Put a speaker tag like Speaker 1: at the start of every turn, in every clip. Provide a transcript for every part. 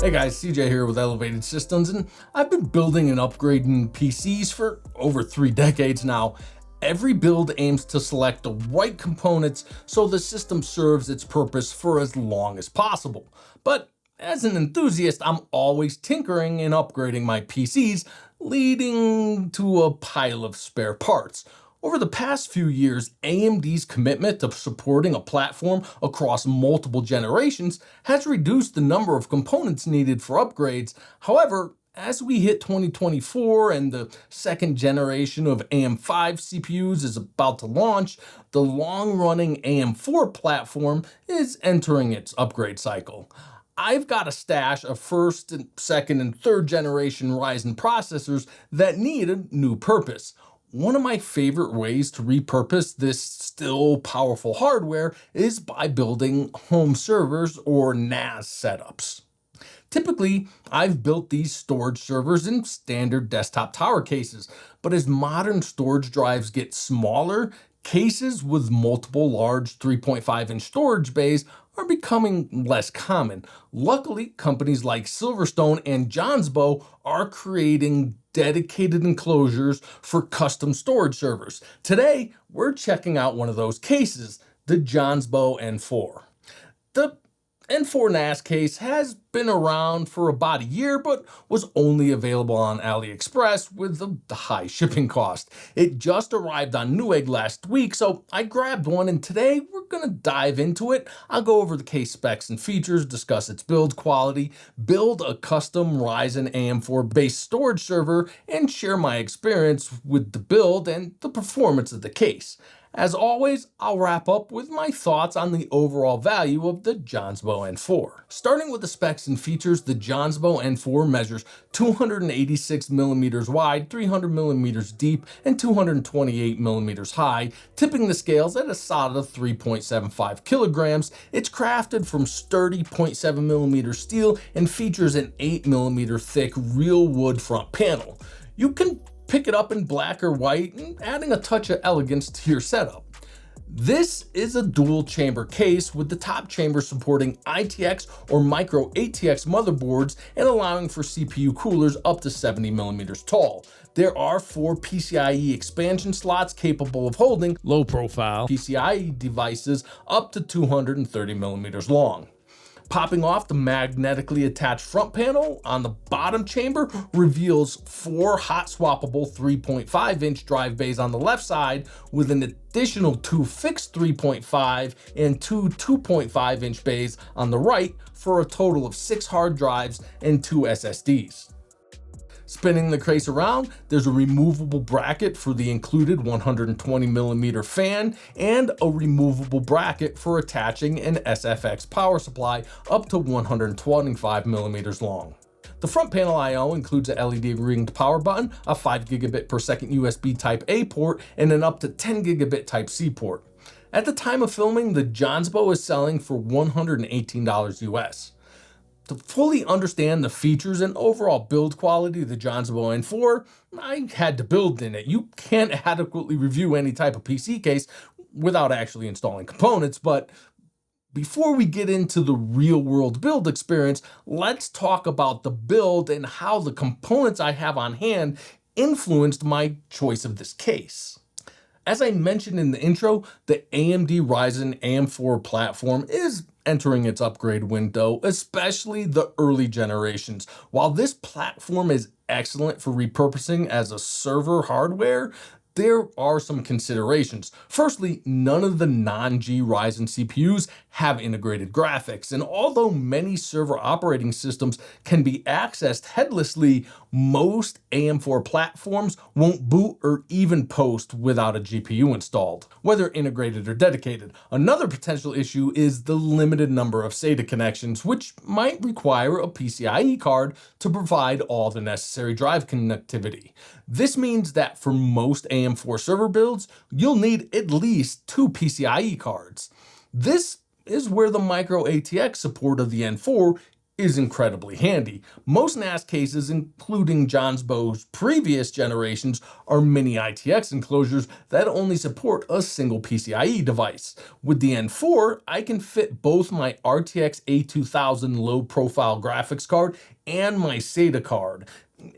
Speaker 1: Hey guys, CJ here with Elevated Systems, and I've been building and upgrading PCs for over 3 decades now. Every build aims to select the right components so the system serves its purpose for as long as possible. But as an enthusiast, I'm always tinkering and upgrading my PCs, leading to a pile of spare parts. Over the past few years, AMD's commitment to supporting a platform across multiple generations has reduced the number of components needed for upgrades. However, as we hit 2024 and the second generation of AM5 CPUs is about to launch, the long-running AM4 platform is entering its upgrade cycle. I've got a stash of first, and second, and third generation Ryzen processors that need a new purpose. One of my favorite ways to repurpose this still powerful hardware is by building home servers or NAS setups. Typically, I've built these storage servers in standard desktop tower cases, but as modern storage drives get smaller, cases with multiple large 3.5-inch storage bays are becoming less common. Luckily, companies like Silverstone and Jonsbo are creating dedicated enclosures for custom storage servers. Today, we're checking out one of those cases, the Jonsbo N4. The N4 NAS case has been around for about a year, but was only available on AliExpress with the high shipping cost. It just arrived on Newegg last week, so I grabbed one, and today we're gonna dive into it. I'll go over the case specs and features, discuss its build quality, build a custom Ryzen AM4 based storage server, and share my experience with the build and the performance of the case. As always, I'll wrap up with my thoughts on the overall value of the Jonsbo N4. Starting with the specs and features, the Jonsbo N4 measures 286 millimeters wide, 300 millimeters deep, and 228 millimeters high, tipping the scales at a solid 3.75 kilograms. It's crafted from sturdy 0.7 millimeter steel and features an 8 millimeter thick real wood front panel. You can pick it up in black or white, and adding a touch of elegance to your setup. This is a dual chamber case with the top chamber supporting ITX or micro ATX motherboards and allowing for CPU coolers up to 70 millimeters tall. There are 4 PCIe expansion slots capable of holding low profile PCIe devices up to 230 millimeters long. Popping off the magnetically attached front panel on the bottom chamber reveals 4 hot-swappable 3.5-inch drive bays on the left side, with an additional 2 fixed 3.5 and 2 2.5-inch bays on the right, for a total of 6 hard drives and 2 SSDs. Spinning the case around, there's a removable bracket for the included 120 millimeter fan and a removable bracket for attaching an SFX power supply up to 125 millimeters long. The front panel I/O includes a LED ringed power button, a 5 gigabit per second USB Type A port, and an up to 10 gigabit Type C port. At the time of filming, the Jonsbo is selling for $118 US. To fully understand the features and overall build quality of the Jonsbo N4, I had to build in it. You can't adequately review any type of PC case without actually installing components, but before we get into the real world build experience, let's talk about the build and how the components I have on hand influenced my choice of this case. As I mentioned in the intro, the AMD Ryzen AM4 platform is entering its upgrade window, especially the early generations. While this platform is excellent for repurposing as a server hardware, there are some considerations. Firstly, none of the non-G Ryzen CPUs have integrated graphics, and although many server operating systems can be accessed headlessly, most AM4 platforms won't boot or even post without a GPU installed, whether integrated or dedicated. Another potential issue is the limited number of SATA connections, which might require a PCIe card to provide all the necessary drive connectivity. This means that for most AM4 server builds, you'll need at least 2 PCIe cards. This is where the micro ATX support of the N4 is incredibly handy. Most NAS cases, including Jonsbo's previous generations, are mini ITX enclosures that only support a single PCIe device. With the N4, I can fit both my RTX A2000 low-profile graphics card and my SATA card.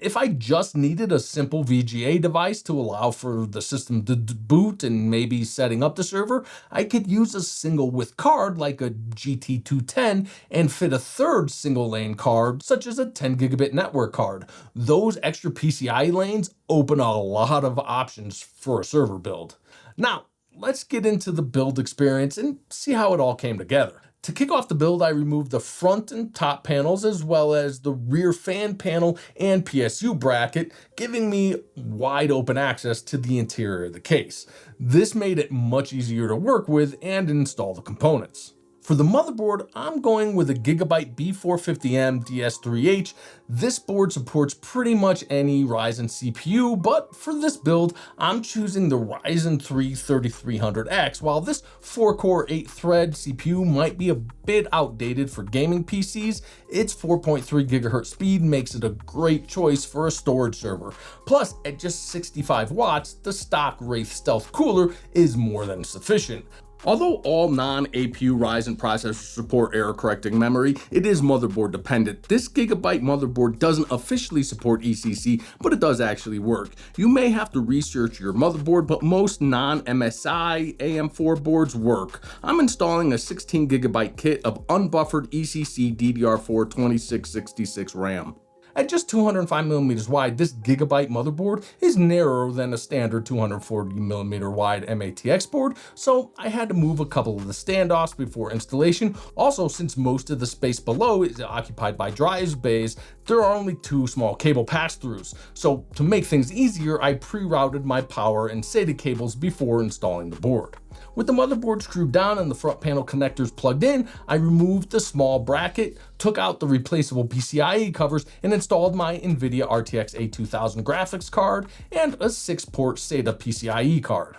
Speaker 1: If I just needed a simple VGA device to allow for the system to boot and maybe setting up the server, I could use a single width card like a GT210 and fit a third single lane card such as a 10 gigabit network card. Those extra PCIe lanes open a lot of options for a server build. Now, let's get into the build experience and see how it all came together. To kick off the build, I removed the front and top panels as well as the rear fan panel and PSU bracket, giving me wide open access to the interior of the case. This made it much easier to work with and install the components. For the motherboard, I'm going with a Gigabyte B450M DS3H. This board supports pretty much any Ryzen CPU, but for this build, I'm choosing the Ryzen 3 3300X. While this 4-core 8-thread CPU might be a bit outdated for gaming PCs, its 4.3 GHz speed makes it a great choice for a storage server. Plus, at just 65 watts, the stock Wraith Stealth cooler is more than sufficient. Although all non-APU Ryzen processors support error-correcting memory, it is motherboard dependent. This Gigabyte motherboard doesn't officially support ECC, but it does actually work. You may have to research your motherboard, but most non-MSI AM4 boards work. I'm installing a 16 gigabyte kit of unbuffered ECC DDR4 2666 RAM. At just 205mm wide, this Gigabyte motherboard is narrower than a standard 240mm wide MATX board, so I had to move a couple of the standoffs before installation. Also, since most of the space below is occupied by drives bays, there are only 2 small cable pass-throughs. So to make things easier, I pre-routed my power and SATA cables before installing the board. With the motherboard screwed down and the front panel connectors plugged in, I removed the small bracket, took out the replaceable PCIe covers, and installed my NVIDIA RTX A2000 graphics card and a 6-port SATA PCIe card.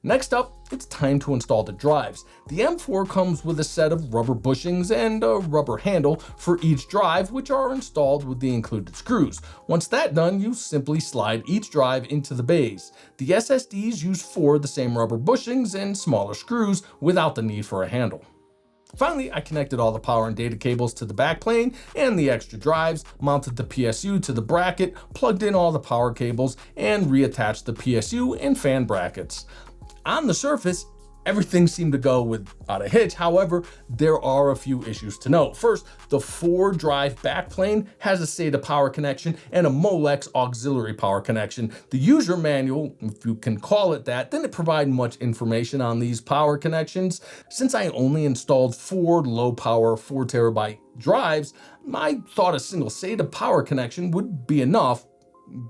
Speaker 1: Next up, it's time to install the drives. The M4 comes with a set of rubber bushings and a rubber handle for each drive, which are installed with the included screws. Once that's done, you simply slide each drive into the bays. The SSDs use 4 of the same rubber bushings and smaller screws without the need for a handle. Finally, I connected all the power and data cables to the backplane and the extra drives, mounted the PSU to the bracket, plugged in all the power cables, and reattached the PSU and fan brackets. On the surface, everything seemed to go without a hitch. However, there are a few issues to note. First, the 4-drive backplane has a SATA power connection and a Molex auxiliary power connection. The user manual, if you can call it that, didn't provide much information on these power connections. Since I only installed 4 low-power 4TB drives, I thought a single SATA power connection would be enough,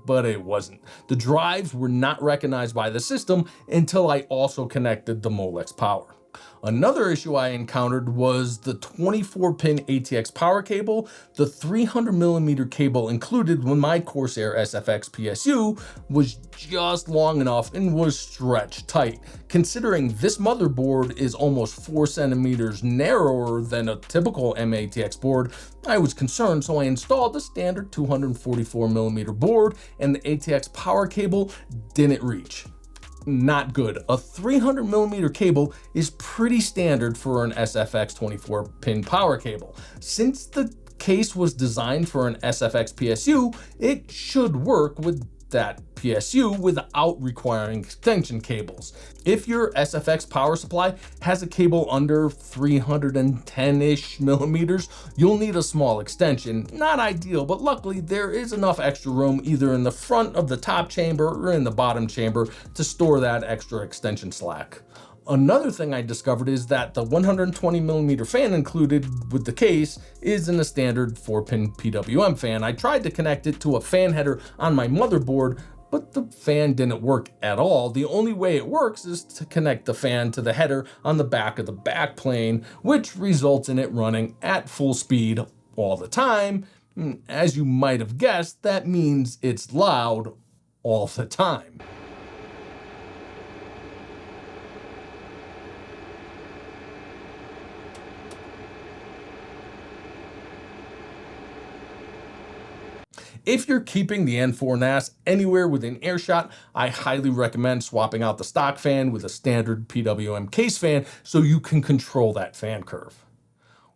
Speaker 1: but it wasn't. The drives were not recognized by the system until I also connected the Molex power. Another issue I encountered was the 24-pin ATX power cable. The 300mm cable included with my Corsair SFX PSU was just long enough and was stretched tight. Considering this motherboard is almost 4 centimeters narrower than a typical MATX board, I was concerned, so I installed a standard 244mm board and the ATX power cable didn't reach. Not good. A 300mm cable is pretty standard for an SFX 24-pin power cable. Since the case was designed for an SFX PSU, it should work with that PSU without requiring extension cables. If your SFX power supply has a cable under 310-ish millimeters, you'll need a small extension. Not ideal, but luckily there is enough extra room either in the front of the top chamber or in the bottom chamber to store that extra extension slack. Another thing I discovered is that the 120mm fan included with the case isn't a standard 4-pin PWM fan. I tried to connect it to a fan header on my motherboard, but the fan didn't work at all. The only way it works is to connect the fan to the header on the back of the backplane, which results in it running at full speed all the time. As you might have guessed, that means it's loud all the time. If you're keeping the N4 NAS anywhere within earshot, I highly recommend swapping out the stock fan with a standard PWM case fan so you can control that fan curve.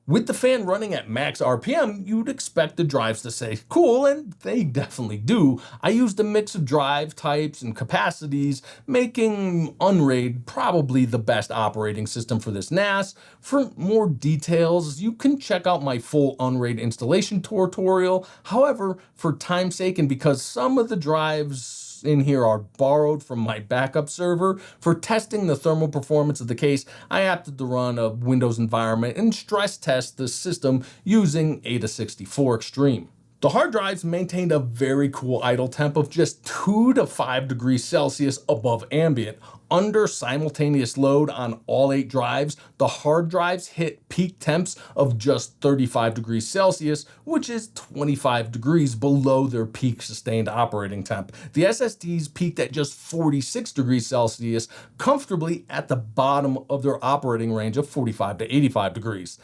Speaker 1: With the fan running at max RPM, you'd expect the drives to stay cool, and they definitely do. I used a mix of drive types and capacities, making Unraid probably the best operating system for this NAS. For more details, you can check out my full Unraid installation tutorial. However, for time's sake and because some of the drives in here are borrowed from my backup server, for testing the thermal performance of the case, I opted to run a Windows environment and stress test the system using AIDA64 Extreme. The hard drives maintained a very cool idle temp of just 2 to 5 degrees Celsius above ambient. Under simultaneous load on all 8 drives, the hard drives hit peak temps of just 35 degrees Celsius, which is 25 degrees below their peak sustained operating temp. The SSDs peaked at just 46 degrees Celsius, comfortably at the bottom of their operating range of 45 to 85 degrees.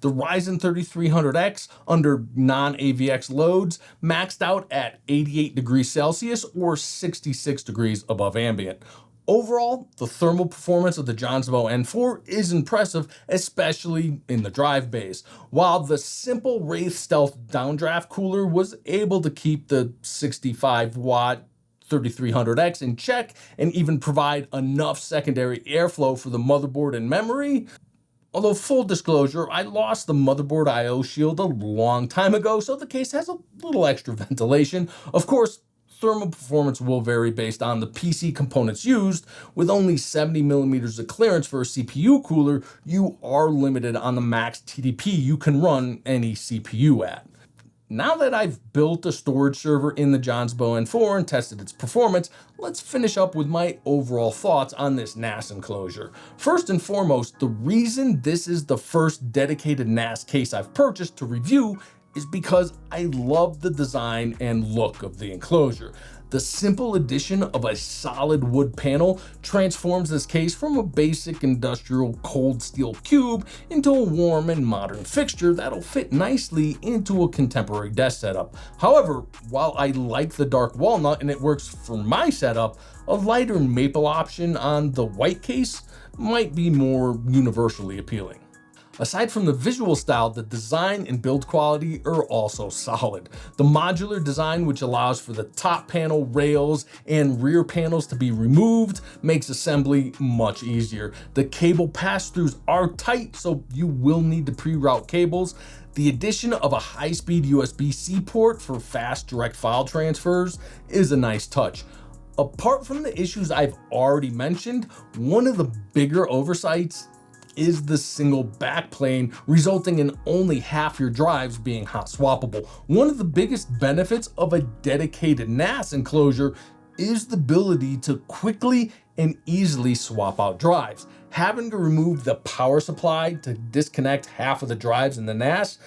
Speaker 1: The Ryzen 3300X under non-AVX loads maxed out at 88 degrees Celsius or 66 degrees above ambient. Overall, the thermal performance of the Jonsbo N4 is impressive, especially in the drive bays. While the simple Wraith Stealth downdraft cooler was able to keep the 65-watt 3300X in check and even provide enough secondary airflow for the motherboard and memory. Although full disclosure, I lost the motherboard I/O shield a long time ago, so the case has a little extra ventilation. Of course, thermal performance will vary based on the PC components used. With only 70 millimeters of clearance for a CPU cooler, you are limited on the max TDP you can run any CPU at. Now that I've built a storage server in the Jonsbo N4 and tested its performance, let's finish up with my overall thoughts on this NAS enclosure. First and foremost, the reason this is the first dedicated NAS case I've purchased to review is because I love the design and look of the enclosure. The simple addition of a solid wood panel transforms this case from a basic industrial cold steel cube into a warm and modern fixture that'll fit nicely into a contemporary desk setup. However, while I like the dark walnut and it works for my setup, a lighter maple option on the white case might be more universally appealing. Aside from the visual style, the design and build quality are also solid. The modular design, which allows for the top panel, rails, and rear panels to be removed, makes assembly much easier. The cable pass-throughs are tight, so you will need to pre-route cables. The addition of a high-speed USB-C port for fast direct file transfers is a nice touch. Apart from the issues I've already mentioned, one of the bigger oversights is the single backplane, resulting in only half your drives being hot swappable. One of the biggest benefits of a dedicated NAS enclosure is the ability to quickly and easily swap out drives. Having to remove the power supply to disconnect half of the drives in the NAS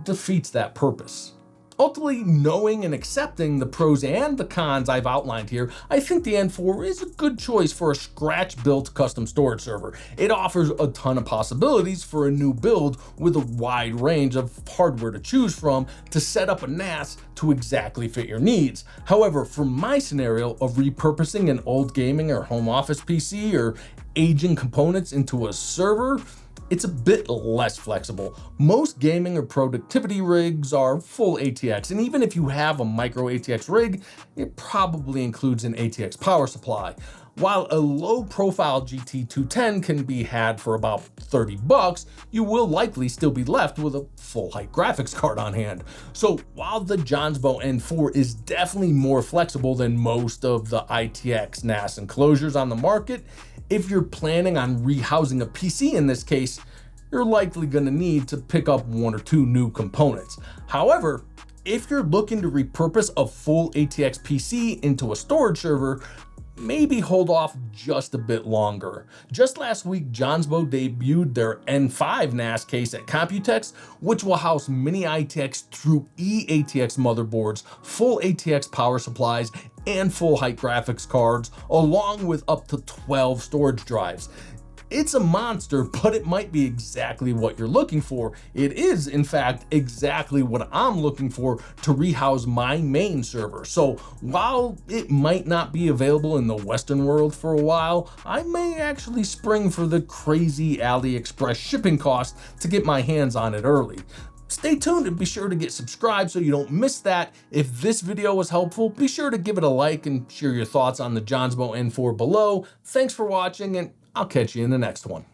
Speaker 1: defeats that purpose. Ultimately, knowing and accepting the pros and the cons I've outlined here, I think the N4 is a good choice for a scratch-built custom storage server. It offers a ton of possibilities for a new build with a wide range of hardware to choose from to set up a NAS to exactly fit your needs. However, for my scenario of repurposing an old gaming or home office PC or aging components into a server, it's a bit less flexible. Most gaming or productivity rigs are full ATX, and even if you have a micro ATX rig, it probably includes an ATX power supply. While a low profile GT210 can be had for about $30, you will likely still be left with a full height graphics card on hand. So while the Jonsbo N4 is definitely more flexible than most of the ITX NAS enclosures on the market, if you're planning on rehousing a PC in this case, you're likely going to need to pick up 1 or 2 new components. However, if you're looking to repurpose a full ATX PC into a storage server, maybe hold off just a bit longer. Just last week, Jonsbo debuted their N5 NAS case at Computex, which will house mini ITX through eATX motherboards, full ATX power supplies, and full height graphics cards, along with up to 12 storage drives. It's a monster, but it might be exactly what you're looking for. It is, in fact, exactly what I'm looking for to rehouse my main server. So while it might not be available in the Western world for a while, I may actually spring for the crazy AliExpress shipping cost to get my hands on it early. Stay tuned and be sure to get subscribed so you don't miss that. If this video was helpful, be sure to give it a like and share your thoughts on the Jonsbo N4 below. Thanks for watching, and I'll catch you in the next one.